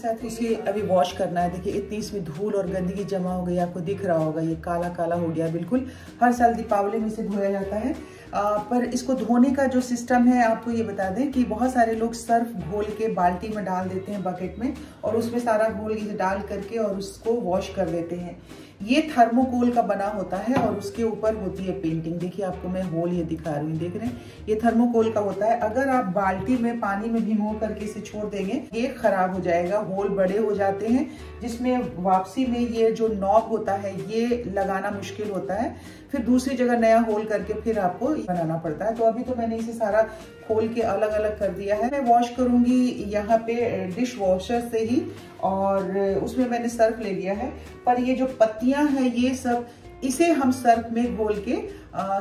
साथ इसे अभी वॉश करना है। देखिए इतनी इसमें धूल और गंदगी जमा हो गई, आपको दिख रहा होगा ये काला काला हो गया बिल्कुल। हर साल दीपावली में इसे धोया जाता है। पर इसको धोने का जो सिस्टम है आपको ये बता दें कि बहुत सारे लोग सर्फ घोल के बाल्टी में डाल देते हैं बकेट में, और उसमें सारा घोल डाल करके और उसको वॉश कर देते हैं। ये थर्मोकोल का बना होता है और उसके ऊपर होती है पेंटिंग। देखिए आपको मैं होल ये दिखा रही हूँ, देख रहे हैं, ये थर्मोकोल का होता है। अगर आप बाल्टी में पानी में भिगो करके इसे छोड़ देंगे ये खराब हो जाएगा, होल बड़े हो जाते हैं, जिसमें वापसी में ये जो नॉब होता है ये लगाना मुश्किल होता है। फिर दूसरी जगह नया होल करके फिर आपको बनाना पड़ता है। तो अभी तो मैंने इसे सारा खोल के अलग अलग कर दिया है। मैं वॉश करूंगी यहाँ पे डिश वॉशर से ही, और उसमें मैंने सर्फ ले लिया है। पर ये जो पत्तियां हैं ये सब, इसे हम सर्फ में घोल के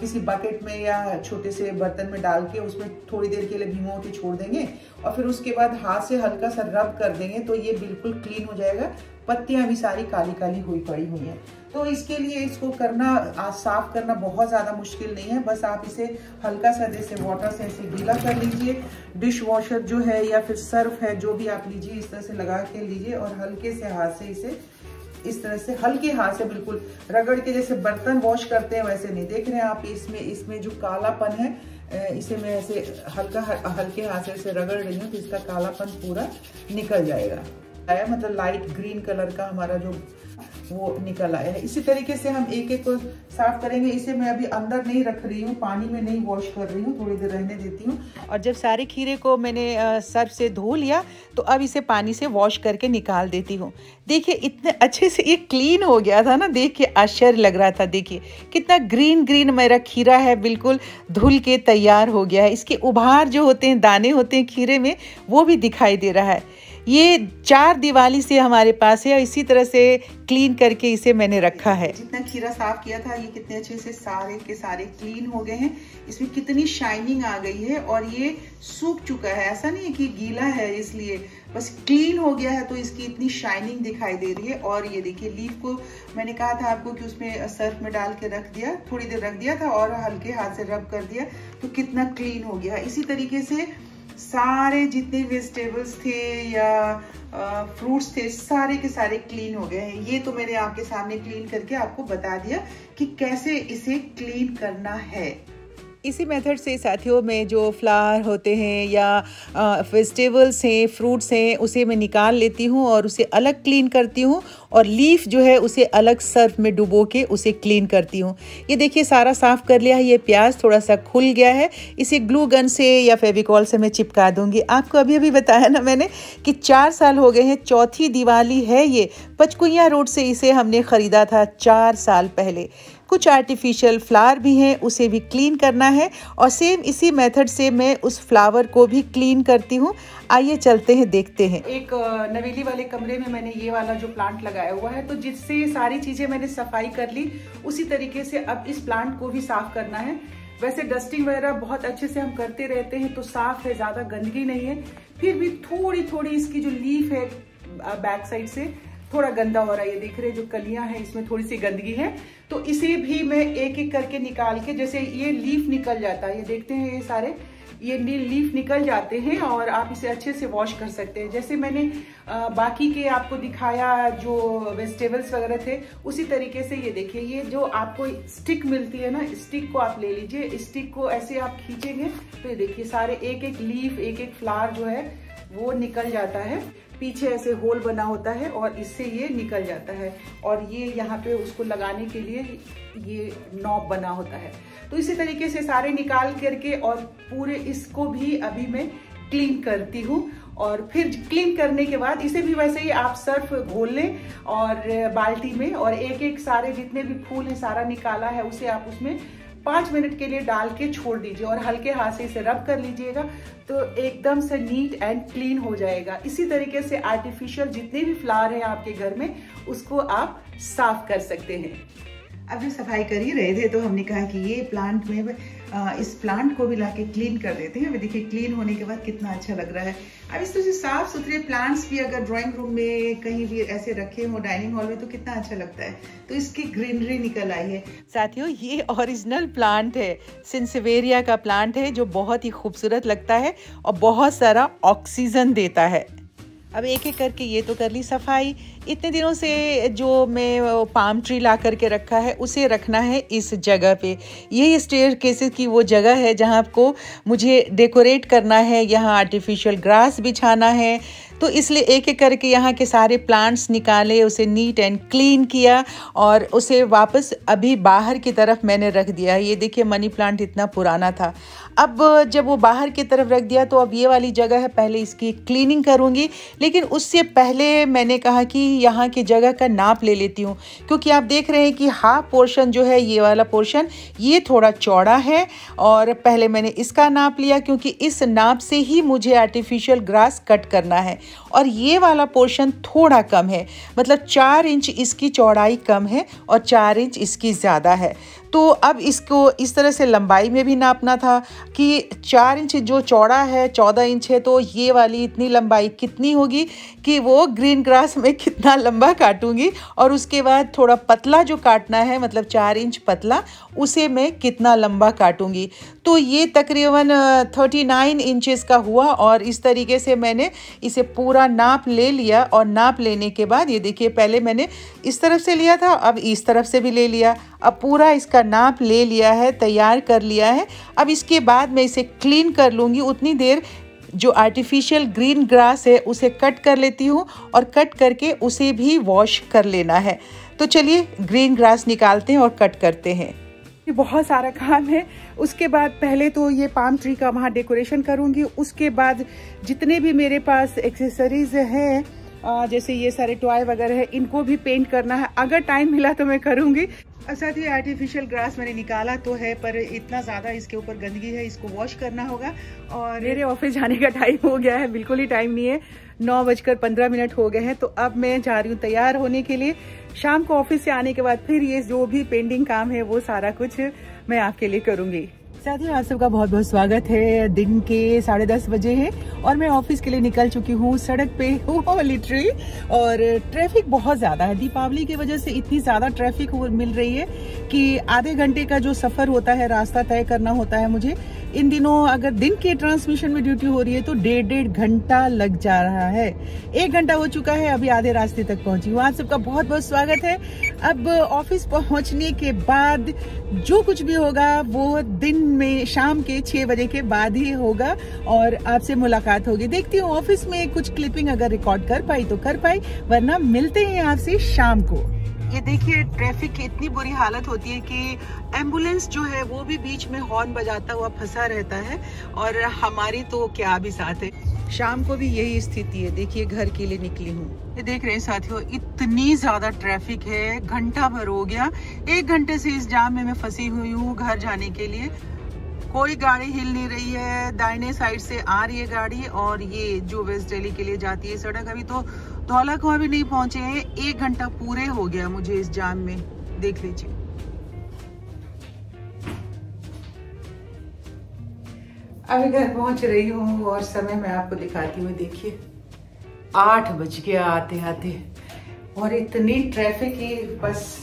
किसी बकेट में या छोटे से बर्तन में डाल के उसमें थोड़ी देर के लिए भिगो के छोड़ देंगे, और फिर उसके बाद हाथ से हल्का सा रब कर देंगे तो ये बिल्कुल क्लीन हो जाएगा। पत्तियां भी सारी काली काली हुई पड़ी हुई हैं। तो इसके लिए इसको करना, साफ करना बहुत ज्यादा मुश्किल नहीं है। बस आप इसे हल्का सा जैसे वाटर से ऐसे गीला कर लीजिए। डिश वॉशर जो है या फिर सर्फ है जो भी आप लीजिए, इस तरह से लगा के लीजिए और हल्के से हाथ से इसे इस तरह से हल्के हाथ से बिल्कुल रगड़ के, जैसे बर्तन वॉश करते हैं वैसे नहीं। देख रहे हैं आप इसमें जो कालापन है, इसे मैं ऐसे हल्के हाथ से ऐसे रगड़ रही हूँ तो इसका कालापन पूरा निकल जाएगा। मतलब लाइट ग्रीन कलर का हमारा जो वो निकल आया है। इसी तरीके से हम एक एक को साफ करेंगे। इसे मैं अभी अंदर नहीं रख रही हूँ, पानी में नहीं वॉश कर रही हूँ, थोड़ी देर रहने देती हूँ। और जब सारे खीरे को मैंने सर्फ से धो लिया तो अब इसे पानी से वॉश करके निकाल देती हूँ। देखिए इतने अच्छे से ये क्लीन हो गया था ना, देख के आश्चर्य लग रहा था। देखिए कितना ग्रीन ग्रीन मेरा खीरा है, बिल्कुल धुल के तैयार हो गया है। इसके उभार जो होते हैं, दाने होते हैं खीरे में, वो भी दिखाई दे रहा है। ये 4 दिवाली से हमारे पास है और इसी तरह से क्लीन करके इसे मैंने रखा है। जितना खीरा साफ किया था ये कितने अच्छे से सारे के सारे क्लीन हो गए हैं। इसमें कितनी शाइनिंग आ गई है और ये सूख चुका है, ऐसा नहीं है कि गीला है इसलिए, बस क्लीन हो गया है तो इसकी इतनी शाइनिंग दिखाई दे रही है। और ये देखिए लीफ को मैंने कहा था आपको कि उसमें सर्फ में डाल के रख दिया, थोड़ी देर रख दिया था और हल्के हाथ से रब कर दिया तो कितना क्लीन हो गया। इसी तरीके से सारे जितने वेजिटेबल्स थे या फ्रूट्स थे सारे के सारे क्लीन हो गए हैं। ये तो मैंने आपके सामने क्लीन करके आपको बता दिया कि कैसे इसे क्लीन करना है। इसी मेथड से साथियों में जो फ्लावर होते हैं या वेजिटेबल्स हैं, फ्रूट्स हैं, उसे मैं निकाल लेती हूँ और उसे अलग क्लीन करती हूँ, और लीफ जो है उसे अलग सर्फ में डुबो के उसे क्लीन करती हूँ। ये देखिए सारा साफ़ कर लिया है। ये प्याज थोड़ा सा खुल गया है, इसे ग्लू गन से या फेविकॉल से मैं चिपका दूँगी। आपको अभी अभी बताया ना मैंने कि 4 साल हो गए हैं, चौथी दिवाली है ये। पचकुइया रोड से इसे हमने ख़रीदा था 4 साल पहले। कुछ आर्टिफिशियल फ्लावर भी हैं, उसे भी क्लीन करना है और सेम इसी मेथड से मैं उस फ्लावर को भी क्लीन करती हूँ। आइए चलते हैं, देखते हैं। एक नवेली वाले कमरे में मैंने ये वाला जो प्लांट लगाया हुआ है, तो जिससे सारी चीजें मैंने सफाई कर ली, उसी तरीके से अब इस प्लांट को भी साफ करना है। वैसे डस्टिंग वगैरह बहुत अच्छे से हम करते रहते हैं तो साफ है, ज्यादा गंदगी नहीं है। फिर भी थोड़ी थोड़ी इसकी जो लीफ है बैक साइड से थोड़ा गंदा हो रहा है। ये देख रहे हैं जो कलियां हैं इसमें थोड़ी सी गंदगी है, तो इसे भी मैं एक एक करके निकाल के, जैसे ये लीफ निकल जाता है, ये देखते हैं ये सारे ये लीफ निकल जाते हैं और आप इसे अच्छे से वॉश कर सकते हैं। जैसे मैंने बाकी के आपको दिखाया जो वेजिटेबल्स वगैरह थे, उसी तरीके से ये देखिए, ये जो आपको स्टिक मिलती है ना, स्टिक को आप ले लीजिए। स्टिक को ऐसे आप खींचेंगे तो ये देखिए सारे एक एक लीफ, एक एक फ्लावर जो है वो निकल जाता है। पीछे ऐसे होल बना होता है और इससे ये निकल जाता है, और ये यहाँ पे उसको लगाने के लिए ये नॉब बना होता है। तो इसी तरीके से सारे निकाल करके और पूरे इसको भी अभी मैं क्लीन करती हूँ। और फिर क्लीन करने के बाद इसे भी वैसे ही आप सर्फ घोल लें और बाल्टी में, और एक एक सारे जितने भी फूल है सारा निकाला है उसे आप उसमें 5 मिनट के लिए डाल के छोड़ दीजिए और हल्के हाथ से इसे रब कर लीजिएगा तो एकदम से नीट एंड क्लीन हो जाएगा। इसी तरीके से आर्टिफिशियल जितने भी फ्लावर हैं आपके घर में उसको आप साफ कर सकते हैं। अब जो सफाई कर ही रहे थे तो हमने कहा कि ये प्लांट में इस प्लांट को भी लाके क्लीन कर देते हैं। देखिए क्लीन होने के बाद कितना अच्छा लग रहा है। अब इस तरह से साफ सुथरे प्लांट्स भी अगर ड्राइंग रूम में कहीं भी ऐसे रखे हो, डाइनिंग हॉल में, तो कितना अच्छा लगता है। तो इसकी ग्रीनरी निकल आई है। साथियों ये ओरिजिनल प्लांट है, सेंसेवेरिया का प्लांट है, जो बहुत ही खूबसूरत लगता है और बहुत सारा ऑक्सीजन देता है। अब एक एक करके ये तो कर ली सफाई। इतने दिनों से जो मैं पाम ट्री ला करके रखा है उसे रखना है इस जगह पे। यही स्टेयरकेसेस की वो जगह है जहाँ को मुझे डेकोरेट करना है, यहाँ आर्टिफिशियल ग्रास बिछाना है। तो इसलिए एक एक करके यहाँ के सारे प्लांट्स निकाले, उसे नीट एंड क्लीन किया और उसे वापस अभी बाहर की तरफ मैंने रख दिया। ये देखिए मनी प्लांट इतना पुराना था। अब जब वो बाहर की तरफ रख दिया तो अब ये वाली जगह है, पहले इसकी क्लीनिंग करूँगी। लेकिन उससे पहले मैंने कहा कि यहाँ की जगह का नाप ले लेती हूँ, क्योंकि आप देख रहे हैं कि हाफ पोर्शन जो है ये वाला पोर्शन ये थोड़ा चौड़ा है। और पहले मैंने इसका नाप लिया क्योंकि इस नाप से ही मुझे आर्टिफिशियल ग्रास कट करना है। और ये वाला पोर्शन थोड़ा कम है, मतलब 4 इंच इसकी चौड़ाई कम है और 4 इंच इसकी ज़्यादा है। तो अब इसको इस तरह से लंबाई में भी नापना था कि 4 इंच जो चौड़ा है 14 इंच है, तो ये वाली इतनी लंबाई कितनी होगी कि वो ग्रीन ग्रास में कितना लंबा काटूंगी। और उसके बाद थोड़ा पतला जो काटना है, मतलब 4 इंच पतला, उसे मैं कितना लंबा काटूंगी। तो ये तकरीबन 39 इंचेस का हुआ। और इस तरीके से मैंने इसे पूरा नाप ले लिया। और नाप लेने के बाद ये देखिए, पहले मैंने इस तरफ से लिया था, अब इस तरफ से भी ले लिया। अब पूरा इसका नाप ले लिया है, तैयार कर लिया है। अब इसके बाद मैं इसे क्लीन कर लूँगी। उतनी देर जो आर्टिफिशियल ग्रीन ग्रास है उसे कट कर लेती हूँ और कट करके उसे भी वॉश कर लेना है। तो चलिए ग्रीन ग्रास निकालते हैं और कट करते हैं। बहुत सारा काम है। उसके बाद पहले तो ये पाम ट्री का वहाँ डेकोरेशन करूँगी। उसके बाद जितने भी मेरे पास एक्सेसरीज हैं, जैसे ये सारे टॉय वगैरह है, इनको भी पेंट करना है। अगर टाइम मिला तो मैं करूँगी। और साथ ही आर्टिफिशियल ग्रास मैंने निकाला तो है, पर इतना ज़्यादा इसके ऊपर गंदगी है, इसको वॉश करना होगा। और मेरे ऑफिस जाने का टाइम हो गया है, बिल्कुल ही टाइम नहीं है, 9:15 हो गए हैं। तो अब मैं जा रही हूँ तैयार होने के लिए। शाम को ऑफिस से आने के बाद फिर ये जो भी पेंडिंग काम है वो सारा कुछ मैं आपके लिए करूँगी। साथियों, आप सबका बहुत बहुत स्वागत है। दिन के 10:30 बजे है और मैं ऑफिस के लिए निकल चुकी हूँ। सड़क पे हूँ लिटरली, और ट्रैफिक बहुत ज़्यादा है। दीपावली की वजह से इतनी ज़्यादा ट्रैफिक मिल रही है कि आधे घंटे का जो सफ़र होता है, रास्ता तय करना होता है मुझे। इन दिनों अगर दिन के ट्रांसमिशन में ड्यूटी हो रही है तो 1.5 घंटा लग जा रहा है। 1 घंटा हो चुका है, अभी आधे रास्ते तक पहुंची हूँ। आप सबका बहुत बहुत स्वागत है। अब ऑफिस पहुंचने के बाद जो कुछ भी होगा वो दिन में शाम के 6 बजे के बाद ही होगा और आपसे मुलाकात होगी। देखती हूँ ऑफिस में कुछ क्लिपिंग अगर रिकॉर्ड कर पाई तो कर पाई, वरना मिलते हैं आपसे शाम को। ये देखिए, ट्रैफिक की इतनी बुरी हालत होती है कि एम्बुलेंस जो है वो भी बीच में हॉर्न बजाता हुआ फंसा रहता है, और हमारी तो क्या भी साथ है। शाम को भी यही स्थिति है। देखिए, घर के लिए निकली हूँ। ये देख रहे हैं साथियों, इतनी ज्यादा ट्रैफिक है, घंटा भर हो गया। 1 घंटे से इस जाम में मैं फंसी हुई हूँ घर जाने के लिए। कोई गाड़ी हिल नहीं रही है। दाहिने साइड से आ रही है गाड़ी, और ये जो वेस्ट दिल्ली के लिए जाती है सड़क, अभी तो धौला कुआं भी नहीं पहुंचे हैं। 1 घंटा पूरे हो गया मुझे इस जाम में, देख लीजिए। अभी घर पहुंच रही हूँ और समय मैं आपको दिखाती हूँ। देखिए, 8 बज गया आते आते, और इतनी ट्रैफिक ही, बस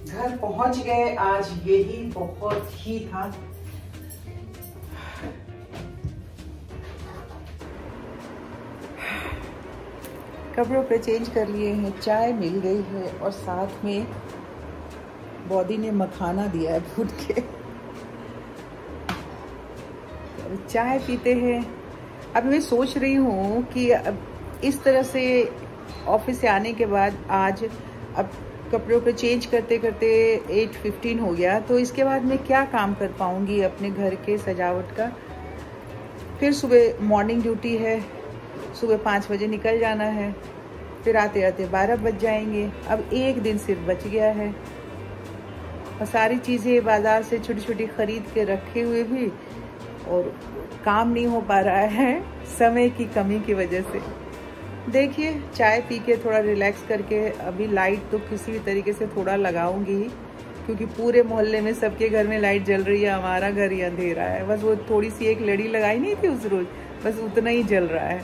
घर पहुंच गए। आज यही बहुत ही था। कपड़ों पे चेंज कर लिए हैं, चाय मिल गई है, और साथ में बॉडी ने मखाना दिया है भून के। चाय पीते हैं। अब मैं सोच रही हूँ कि अब इस तरह से ऑफिस से आने के बाद आज अब कपड़ों पे चेंज करते करते 8:15 हो गया, तो इसके बाद मैं क्या काम कर पाऊँगी अपने घर के सजावट का। फिर सुबह मॉर्निंग ड्यूटी है, सुबह 5 बजे निकल जाना है, फिर आते आते 12 बज जाएंगे। अब एक दिन सिर्फ बच गया है, और सारी चीज़ें बाज़ार से छोटी छोटी ख़रीद के रखे हुए भी, और काम नहीं हो पा रहा है समय की कमी की वजह से। देखिए, चाय पी के थोड़ा रिलैक्स करके अभी लाइट तो किसी भी तरीके से थोड़ा लगाऊंगी, क्योंकि पूरे मोहल्ले में सबके घर में लाइट जल रही है, हमारा घर ही अंधेरा है। बस वो थोड़ी सी एक लड़ी लगाई नहीं थी उस रोज, बस उतना ही जल रहा है।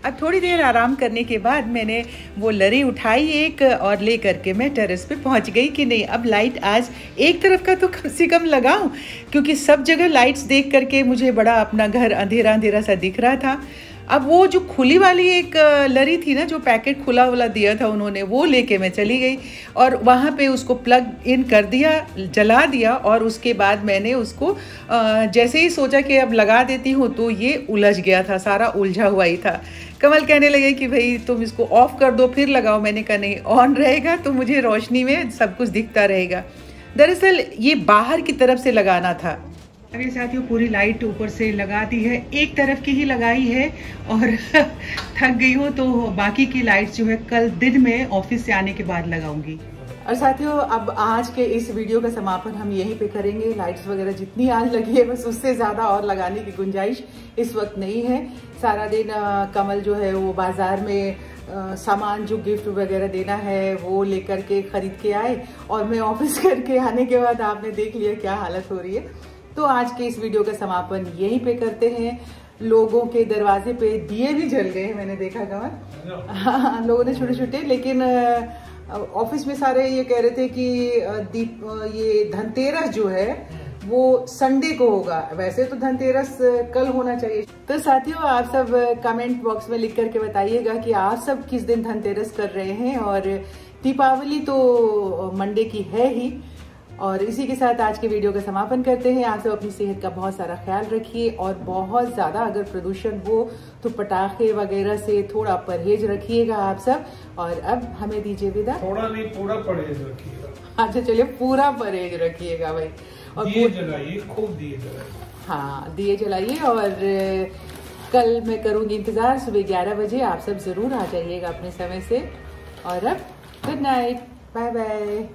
अब थोड़ी देर आराम करने के बाद मैंने वो लरी उठाई एक, और ले करके मैं टेरेस पे पहुंच गई कि नहीं, अब लाइट आज एक तरफ का तो कम से कम लगाऊं, क्योंकि सब जगह लाइट्स देख करके मुझे बड़ा अपना घर अंधेरा अंधेरा सा दिख रहा था। अब वो जो खुली वाली एक लरी थी ना, जो पैकेट खुला वाला दिया था उन्होंने, वो लेके मैं चली गई और वहाँ पे उसको प्लग इन कर दिया, जला दिया। और उसके बाद मैंने उसको जैसे ही सोचा कि अब लगा देती हूँ तो ये उलझ गया था, सारा उलझा हुआ ही था। कमल कहने लगे कि भाई तुम इसको ऑफ़ कर दो फिर लगाओ। मैंने कहा नहीं, ऑन रहेगा तो मुझे रोशनी में सब कुछ दिखता रहेगा। दरअसल ये बाहर की तरफ से लगाना था। अभी साथियों पूरी लाइट ऊपर से लगा दी है, एक तरफ की ही लगाई है और थक गई हूँ तो बाकी की लाइट्स जो है कल दिन में ऑफिस से आने के बाद लगाऊंगी। और साथियों अब आज के इस वीडियो का समापन हम यहीं पे करेंगे। लाइट्स वगैरह जितनी आज लगी है बस उससे ज़्यादा और लगाने की गुंजाइश इस वक्त नहीं है। सारा दिन कमल जो है वो बाज़ार में सामान जो गिफ्ट वगैरह देना है वो लेकर के खरीद के आए और मैं ऑफिस करके आने के बाद आपने देख लिया क्या हालत हो रही है। तो आज के इस वीडियो का समापन यहीं पे करते हैं। लोगों के दरवाजे पे दिए भी जल गए, मैंने देखा कमल। हाँ, लोगों ने छोटे छोटे, लेकिन ऑफिस में सारे ये कह रहे थे कि ये धनतेरस जो है वो संडे को होगा। वैसे तो धनतेरस कल होना चाहिए। तो साथियों आप सब कमेंट बॉक्स में लिख करके बताइएगा कि आप सब किस दिन धनतेरस कर रहे हैं। और दीपावली तो मंडे की है ही। और इसी के साथ आज के वीडियो का समापन करते हैं। आप सब अपनी सेहत का बहुत सारा ख्याल रखिए और बहुत ज़्यादा अगर प्रदूषण हो तो पटाखे वगैरह से थोड़ा परहेज रखिएगा आप सब। और अब हमें दीजिए विदा। थोड़ा नहीं, पूरा परहेज रखिएगा। अच्छा चलिए, पूरा परहेज रखिएगा भाई। और दिए जलाइए, खूब दिए जलाइए। हाँ, दिए जलाइए। और कल मैं करूँगी इंतज़ार सुबह 11 बजे। आप सब ज़रूर आ जाइएगा अपने समय से। और अब गुड नाइट, बाय बाय।